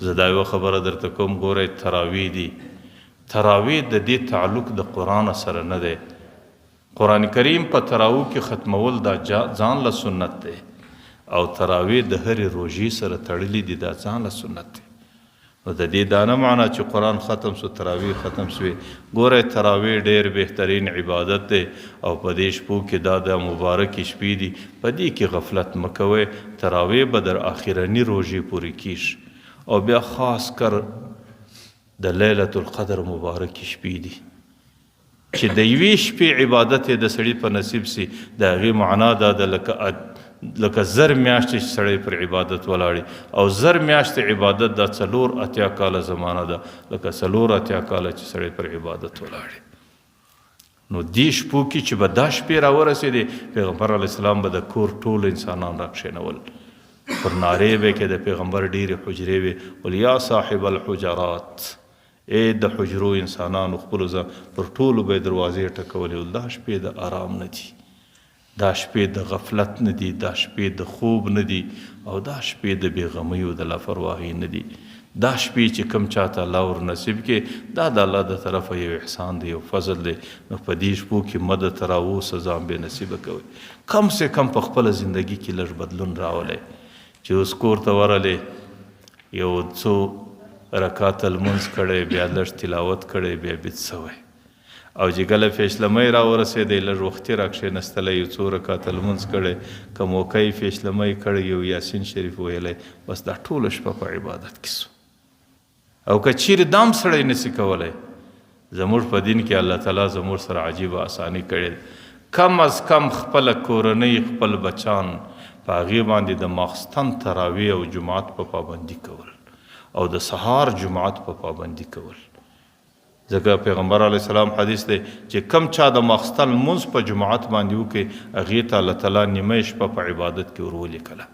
زه دا یوه خبره درته کوم، ګورئ تراویح دي، تراویح د دې تعلق د قرآن سره نه دی. قرآن کریم په تراویح کې ختمول دا ځان له سنت دی، او تراویح د هرې روژې سره تړلي دي، دا ځان له سنت دی. نو د دې دا نه معنا چې قرآن ختم سو تراویح ختم سوې. ګورئ تراویح ډېر بهترین عبادت دی، او په دې شپو کې دا د مبارکې شپې دي، په دې کې غفلت مه کوئ. تراویح به در آخرني روژې پورې کیږي، او بیا خاص کر د لیلة القدر مبارکې شپې دي چې د یوې شپې عبادت د سړي په نصیب سي. د هغې معنا دا ده لکه زر میاشتې چې سړی پر عبادت ولاړي، او زر میاشتې عبادت دا 4 کاله زمانه ده، لکه 4 کاله چې سړی پر عبادت ولاړي. نو دې شپو کې چې به دا شپې راورسېدې، پیغمبر علیه السلام به د کور ټول انسانان راکښېنول، پر نارې به کې د پیغمبر ډېرې حجرې وې، ول یا صاحب الحجرات، ای د حجرو انسانانو خپلو پر ټولو به یې دروازې ټکولې. ول دا شپې د آرام نه دي، دا شپې د غفلت نه دي، دا شپې د خوب نه دي، او دا شپې د بېغمۍ او د لاپرواهۍ نه دي. دا شپې چې کوم چاته الله ور نصیب کې، دا د الله د طرفه یو احسان دی، یو فضل دی. نو په دې شپو کې مد تراوو سزا بې نصیبه کوئ. کم سے کم په خپله زندګي کې لږ بدلون راولئ، چې اوس کور ته ورغلی، یو څو رکعت لمونځ کړی، بیا لږ تلاوت کړی، بیا بیت سوی، او چې کله فیصلمۍ راورسېدی، لږ وختي راکښېنستلی، یو څو رکعت لمونځ کړی، که موقع یې فیصلمۍ کړی، یو یاسین شریف ویلی، بس دا ټوله شپه په عبادت کې سو. او که چیرې دام سړی نسي کولی، زموږ په دین کې الله تعالی زموږ سره عجیبه اساني کړې ده. کم از کم خپله کورنۍ، خپل بچان په هغې باندې د ماخستن تراویح او جماعت په پابندي کول، او د سهار جماعت په پابندي کول. ځکه پیغمبر علیه السلام حدیث دی چې کم چا د ماخستن لمونځ په جماعت باندې وکړي، هغې ته الله تعالی نیمه شپه په عبادت کې ور ولیکله.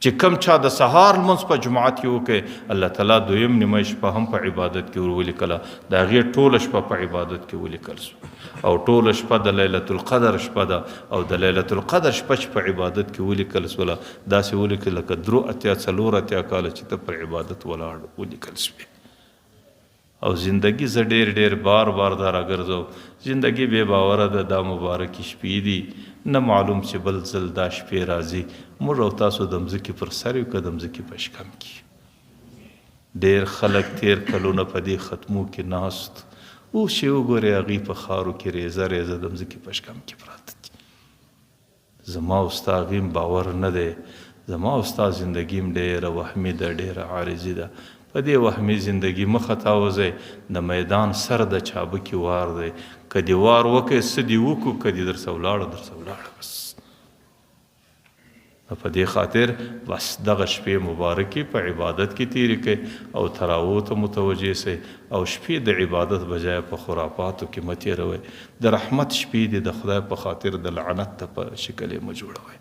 چې کم چا د سهار لمونځ په جماعت کې وکړي، الله تعالی دویم نیمه شپه هم په عبادت کې ور ولیکله. د هغې ټوله شپه په عبادت کې ولیکل سو، او ټوله شپه د لیلة القدر شپه ده. او د لیلة القدر شپه چې په عبادت کې ولیکل سوله، داسې ولیکل لکه 4 کاله چې ته پر عبادت ولاړ ولیکل سوې. او زندگی زه ډېر بار دا راګرځوم، زندگی بې باوره ده. دا مبارکې شپې دي، نه معلوم چې بل ځل دا شپې راځي. موږ او تاسو د مځکې پر سر یو، که د مځکې په شکم کې. ډېر خلک تیر کلونه په دې ختمو کې ناست، اوس چې وګورئ هغوی په خارو کې ریزه د مځکې په شکم کې پراته دي. زما او ستا هغوی باور نه دی. زما او ستا زندګي هم ډېره وهمي ده، ډېره عارضي ده. په دې وهمي زندگی مخه تاوځئ، د میدان سر د چابکي وار دی. که دې وار وکړئ، څه دې وکړو، که دې درڅه ولاړه بس. په دې خاطر بس دغه شپې مبارکې په عبادت کې تېرې کړئ، او تراوو ته متوجه سئ، او شپې د عبادت بجای په خرافاتو کې مه تېروئ. د رحمت شپې دې د خدای په خاطر د لعنت ته په شکل یې مه جوړوئ.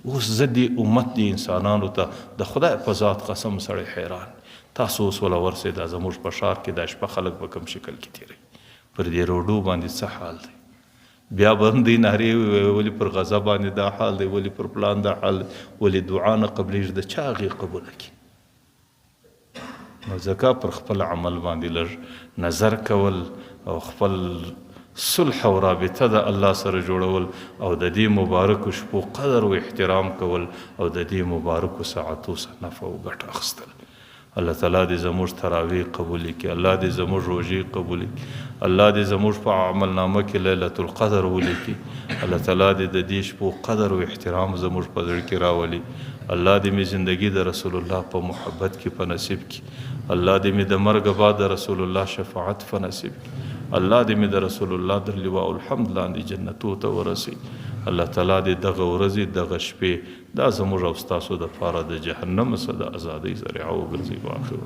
اوس زه دې امت دې انسانانو ته د خدای په ذات قسم سړی حیران، تاسو اوس وله ورسېده زموږ په ښار کې دا شپه خلک په کوم شکل کې تېروي، پر دې روډو باندې څه حال دی؟ بیا به هم دوی نارې ووایي، ولې پر غزه باندې دا حال دی، ولې پر پلان دا حال دی، ولې دعا نه قبلېږي. د چا هغې قبوله کړي؟ نو ځکه پر خپل عمل باندې لږ نظر کول، او خپل صلح او رابطه د الله سره جوړول، او د دې مبارکو شپو قدر او احترام کول، او د دې مبارکو ساعتو څخه نفع او ګټه اخیستل. الله تعالی دې زموږ تراویح قبولې کړي، الله دې زموږ روژې قبولې کړي، الله دې زموږ په عمل نامه کې لیلة القدر ولیکي. الله تعالی دې د دې شپو قدر او احترام زموږ په زړه کې راولي. الله دې مې زندگی د رسول الله په محبت کې په نصیب کړي. الله دې مې د مرګ بعد د رسول الله شفاعت په نصیب کړي. الله دې مې د رسول الله در لواء الحمد لاندې جنتو ته ورسوي. الله تعالی دې دغه ورځې دغه شپې دا زموږ او ستاسو دپاره د جهنم څخه د ازادۍ ذریعه وګرځي. واخر